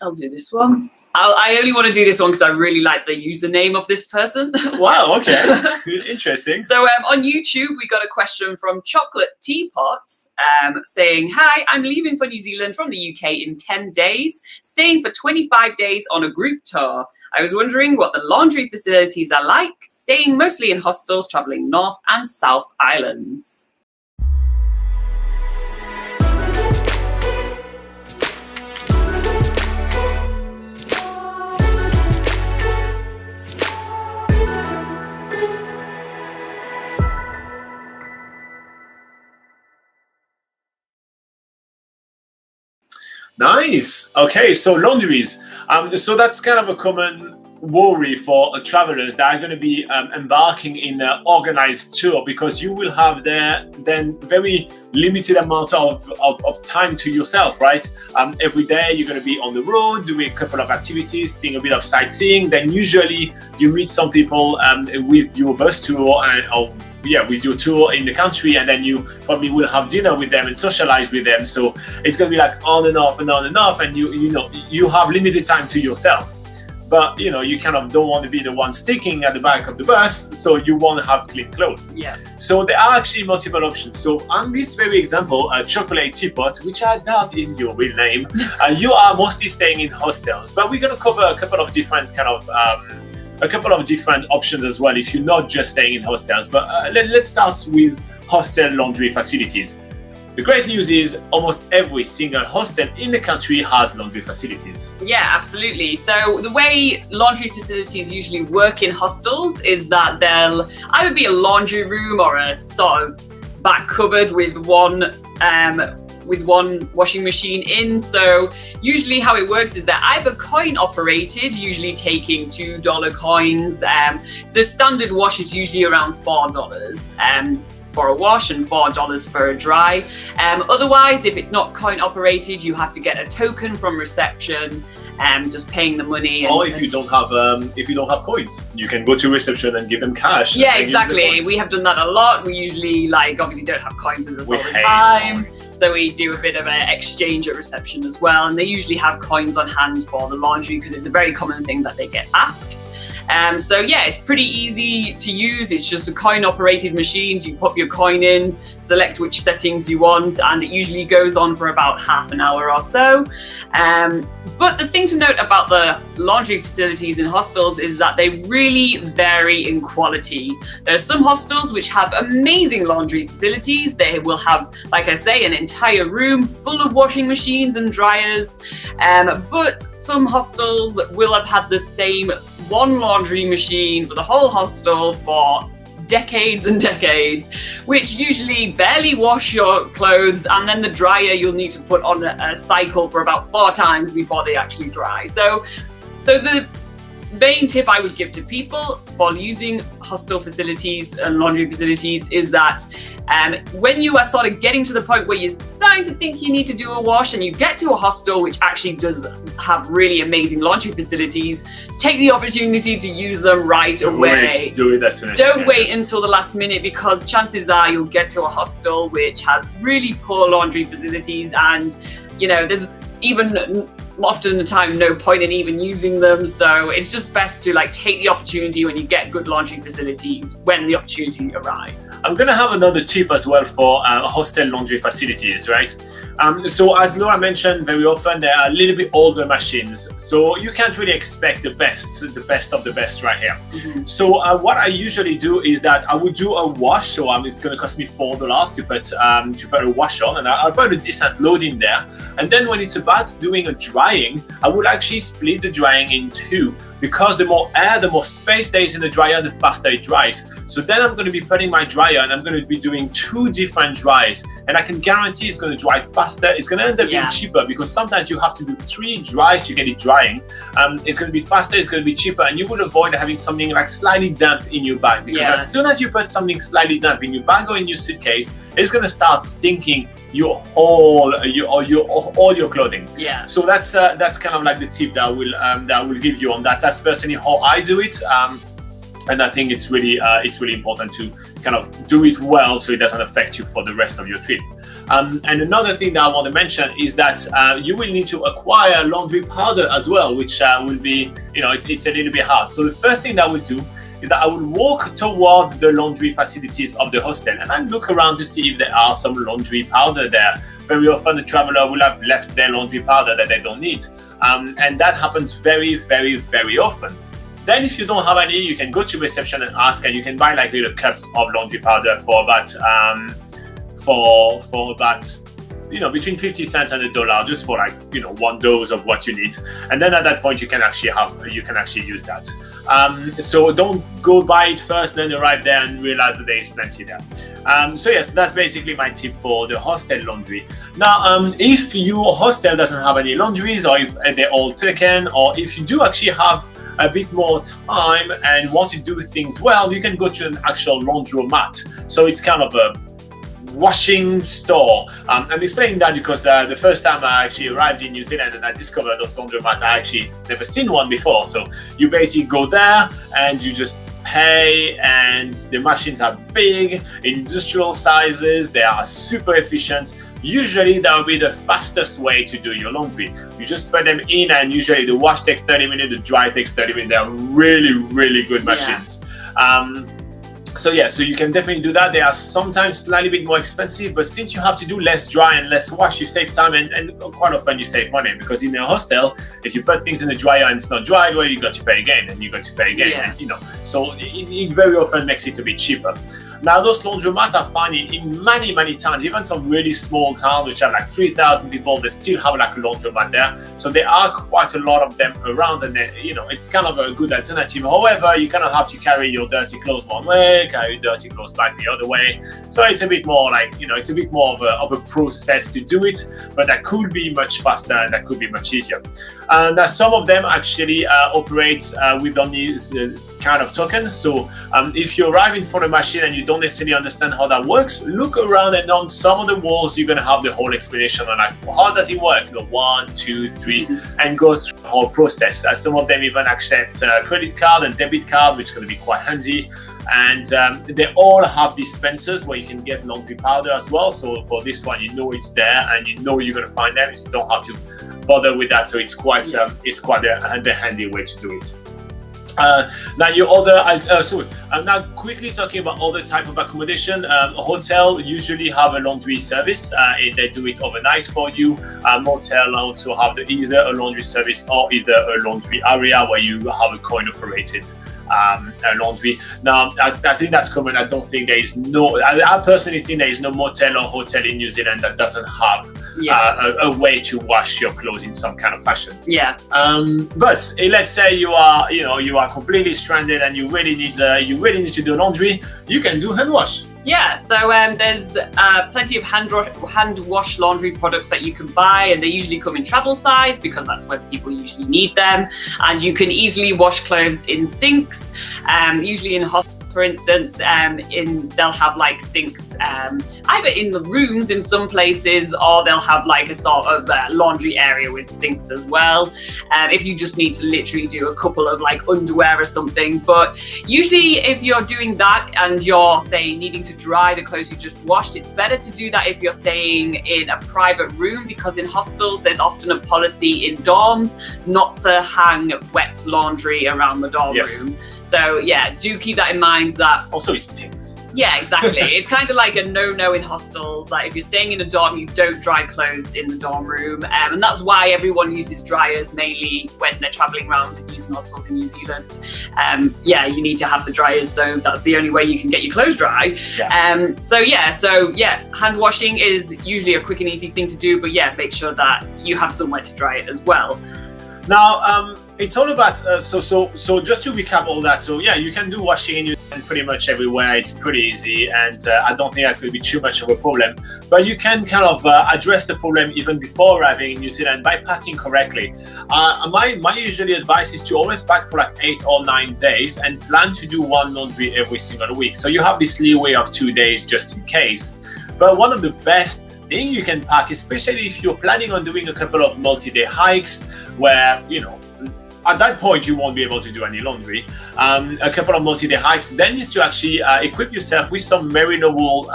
I'll do this one. I only want to do this one because I really like the username of this person. Wow, okay. Interesting. So on YouTube, we got a question from Chocolate Teapot saying, "Hi, I'm leaving for New Zealand from the UK in 10 days, staying for 25 days on a group tour. I was wondering what the laundry facilities are like, staying mostly in hostels, traveling North and South Islands." Nice. Okay, so laundries. So that's kind of a common worry for travelers that are going to be embarking in an organized tour, because you will have there then very limited amount of time to yourself, right? Every day you're going to be on the road doing a couple of activities, seeing a bit of sightseeing. Then usually you meet some people with your bus tour with your tour in the country, and then you probably will have dinner with them and socialize with them. So it's going to be like on and off and on and off, and you have limited time to yourself. But you kind of don't want to be the one sticking at the back of the bus, so you want to have clean clothes. Yeah. So there are actually multiple options. So on this very example, Chocolate Teapot, which I doubt is your real name, you are mostly staying in hostels. But we're going to cover a couple of different options as well, if you're not just staying in hostels. But let's start with hostel laundry facilities. The great news is almost every single hostel in the country has laundry facilities. Yeah, absolutely. So the way laundry facilities usually work in hostels is that there'll either be a laundry room or a sort of back cupboard with one washing machine in. So usually how it works is they're either coin operated, usually taking $2 coins. The standard wash is usually around $4 for a wash and $4 for a dry. Otherwise, if it's not coin operated, you have to get a token from reception, just paying the money. Or if you don't have coins, you can go to reception and give them cash. Yeah, exactly. We have done that a lot. We usually obviously don't have coins with us all the time. So we do a bit of an exchange at reception as well. And they usually have coins on hand for the laundry because it's a very common thing that they get asked. So yeah, it's pretty easy to use. It's just a coin operated machines. You pop your coin in, select which settings you want, and it usually goes on for about half an hour or so. But the thing to note about the laundry facilities in hostels is that they really vary in quality. There are some hostels which have amazing laundry facilities. They will have, like I say, an entire room full of washing machines and dryers. But some hostels will have had the same one laundry machine for the whole hostel for decades and decades, which usually barely wash your clothes, and then the dryer you'll need to put on a cycle for about 4 times before they actually dry. So the main tip I would give to people for using hostel facilities and laundry facilities is that when you are sort of getting to the point where you're starting to think you need to do a wash, and you get to a hostel which actually does have really amazing laundry facilities, take the opportunity to use them right away. Do it as soon as you can. Don't wait until the last minute, because chances are you'll get to a hostel which has really poor laundry facilities, and there's even often the time no point in even using them. So it's just best to take the opportunity when you get good laundry facilities when the opportunity arrives. I'm gonna have another tip as well for hostel laundry facilities, right? So as Laura mentioned, very often they are a little bit older machines, so you can't really expect the best of the best right here. Mm-hmm. So what I usually do is that I would do a wash. So it's gonna cost me $4 to put a wash on, and I'll put a decent load in there. And then when it's about doing a drying, I will actually split the drying in 2, because the more air, the more space there is in the dryer, the faster it dries. So then I'm going to be putting my dryer, and I'm going to be doing 2 different dries, and I can guarantee it's going to dry faster. It's going to end up being cheaper, because sometimes you have to do 3 dries to get it drying. It's going to be faster, it's going to be cheaper, and you will avoid having something slightly damp in your bag, because as soon as you put something slightly damp in your bag or in your suitcase, it's going to start stinking all your clothing. Yeah. So that's kind of the tip that I will give you on that. That's personally how I do it, and I think it's really important to kind of do it well, so it doesn't affect you for the rest of your trip. And another thing that I want to mention is that you will need to acquire laundry powder as well, which will be, it's a little bit hard. So the first thing that I would do is that I would walk towards the laundry facilities of the hostel and I look around to see if there are some laundry powder there. Very often the traveler will have left their laundry powder that they don't need. And that happens very, very, very often. Then if you don't have any, you can go to reception and ask, and you can buy like little cups of laundry powder for about, between 50 cents and $1, just for like, one dose of what you need. And then at that point, you can actually use that. So don't go buy it first, then arrive there and realize that there is plenty there. So yes, that's basically my tip for the hostel laundry. Now, if your hostel doesn't have any laundries, or if they're all taken, or if you do actually have a bit more time and want to do things well, you can go to an actual laundromat. So it's kind of a washing store. I'm explaining that because the first time I actually arrived in New Zealand and I discovered those laundromats, I actually never seen one before. So you basically go there and you just pay, and the machines are big, industrial sizes, they are super efficient. Usually that will be the fastest way to do your laundry. You just put them in, and usually the wash takes 30 minutes, the dry takes 30 minutes. They're really, really good machines. So you can definitely do that. They are sometimes slightly bit more expensive, but since you have to do less dry and less wash, you save time and quite often you save money, because in a hostel, if you put things in the dryer and it's not dried, well, you got to pay again and you got to pay again. Yeah. And, so it very often makes it a bit cheaper. Now, those laundromats are found in many, many towns, even some really small towns which have like 3,000 people, they still have like a laundromat there. So there are quite a lot of them around, and it's kind of a good alternative. However, you kind of have to carry your dirty clothes one way, carry your dirty clothes back the other way. So it's a bit more like, it's a bit more of a process to do it, but that could be much faster and that could be much easier. Now, some of them actually operate with only kind of tokens. So if you arrive in front of a machine and you don't necessarily understand how that works, look around, and on some of the walls you're going to have the whole explanation on like, how does it work, 1, 2, 3, and go through the whole process. Some of them even accept credit card and debit card, which is going to be quite handy. And they all have dispensers where you can get laundry powder as well. So for this one, it's there and you're going to find them. You don't have to bother with that. So it's quite the handy way to do it. Now quickly talking about other type of accommodation. A hotel usually have a laundry service. They do it overnight for you. Motel also have either a laundry service or either a laundry area where you have a coin operated laundry. Now, I think that's common. I don't think I personally think there is no motel or hotel in New Zealand that doesn't have a way to wash your clothes in some kind of fashion. Yeah. But let's say you are completely stranded and you really need to do laundry. You can do hand wash. Yeah, so there's plenty of hand wash laundry products that you can buy, and they usually come in travel size because that's when people usually need them. And you can easily wash clothes in sinks, usually in hospitals. For instance, they'll have like sinks either in the rooms in some places, or they'll have like a sort of laundry area with sinks as well. If you just need to literally do a couple of like underwear or something. But usually if you're doing that and you're, say, needing to dry the clothes you just washed, it's better to do that if you're staying in a private room, because in hostels there's often a policy in dorms not to hang wet laundry around the dorm room. So yeah, do keep that in mind. That also it stinks. Yeah, exactly. It's kind of like a no-no in hostels. Like if you're staying in a dorm, you don't dry clothes in the dorm room, and that's why everyone uses dryers mainly when they're traveling around and using hostels in New Zealand. You need to have the dryers, so that's the only way you can get your clothes dry. Hand washing is usually a quick and easy thing to do, but make sure that you have somewhere to dry it as well. Now, it's all about, so just to recap all that, so yeah, you can do washing in New Zealand pretty much everywhere. It's pretty easy, and I don't think that's going to be too much of a problem. But you can kind of address the problem even before arriving in New Zealand by packing correctly. My usually advice is to always pack for like 8 or 9 days and plan to do one laundry every single week. So you have this leeway of 2 days just in case. But one of the best thing you can pack, especially if you're planning on doing a couple of multi-day hikes where at that point, you won't be able to do any laundry. A couple of multi-day hikes then is to actually equip yourself with some merino wool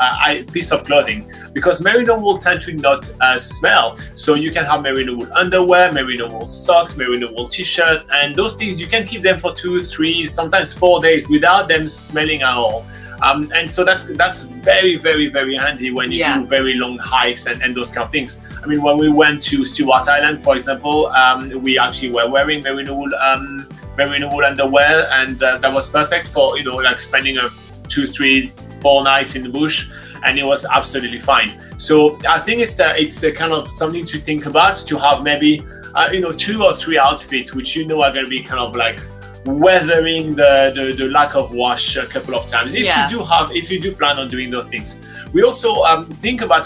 piece of clothing, because merino wool tend to not smell. So you can have merino wool underwear, merino wool socks, merino wool t-shirt, and those things you can keep them for 2, 3, sometimes 4 days without them smelling at all. And so that's very, very, very handy when you do very long hikes and those kind of things. I mean, when we went to Stewart Island, for example, we actually were wearing merino wool underwear, and that was perfect for, you know, like spending 2, 3, 4 nights in the bush, and it was absolutely fine. So I think it's a kind of something to think about, to have maybe 2 or 3 outfits which you know are going to be kind of like weathering the lack of wash a couple of times, if you do plan on doing those things. We also think about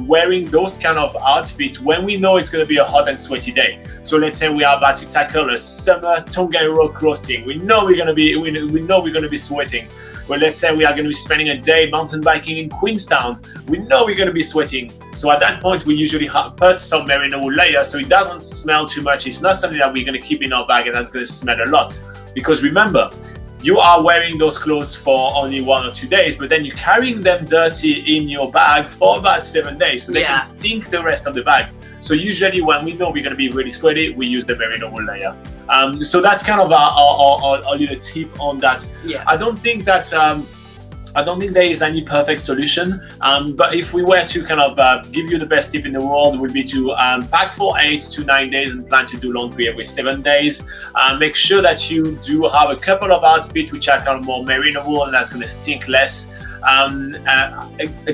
wearing those kind of outfits when we know it's going to be a hot and sweaty day. So let's say we are about to tackle a summer Tongariro crossing. We know we're going to be sweating. Well, let's say we are going to be spending a day mountain biking in Queenstown. We know we're going to be sweating. So at that point, we usually put some merino wool layer so it doesn't smell too much. It's not something that we're going to keep in our bag and that's going to smell a lot. Because remember, you are wearing those clothes for only 1 or 2 days, but then you're carrying them dirty in your bag for about 7 days. So they can stink the rest of the bag. So usually when we know we're going to be really sweaty, we use the merino wool layer. So that's kind of our little tip on that. I don't think there is any perfect solution, but if we were to kind of give you the best tip in the world, would be to pack for 8 to 9 days and plan to do laundry every 7 days. Make sure that you do have a couple of outfits which are kind of more merino wool and that's going to stink less.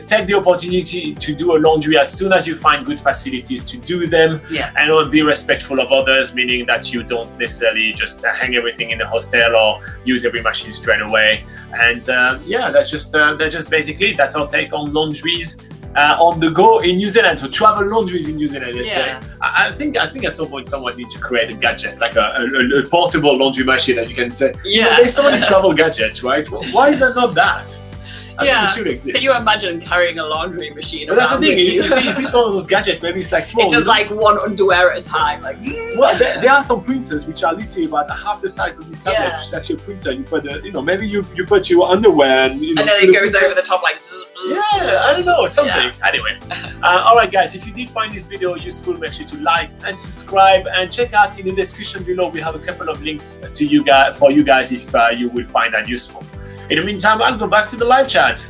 Take the opportunity to do a laundry as soon as you find good facilities to do them, and be respectful of others, meaning that you don't necessarily just hang everything in the hostel or use every machine straight away. And that's just basically that's our take on laundries on the go in New Zealand. So travel laundries in New Zealand, let's say. I think at some point someone needs to create a gadget, like a portable laundry machine that you can take. There's so many travel gadgets, right? Why is there not that? I think it should exist. Can you imagine carrying a laundry machine? But that's the thing. If it's one of those gadgets, maybe it's like small. It's just like one underwear at a time. Like. Well, there are some printers which are literally about half the size of this tablet, which is actually a printer. You put, maybe you put your underwear and then it goes over the top like. I don't know, something. Anyway, all right, guys. If you did find this video useful, make sure to like and subscribe, and check out in the description below. We have a couple of links to you guys if you will find that useful. In the meantime, I'll go back to the live chat.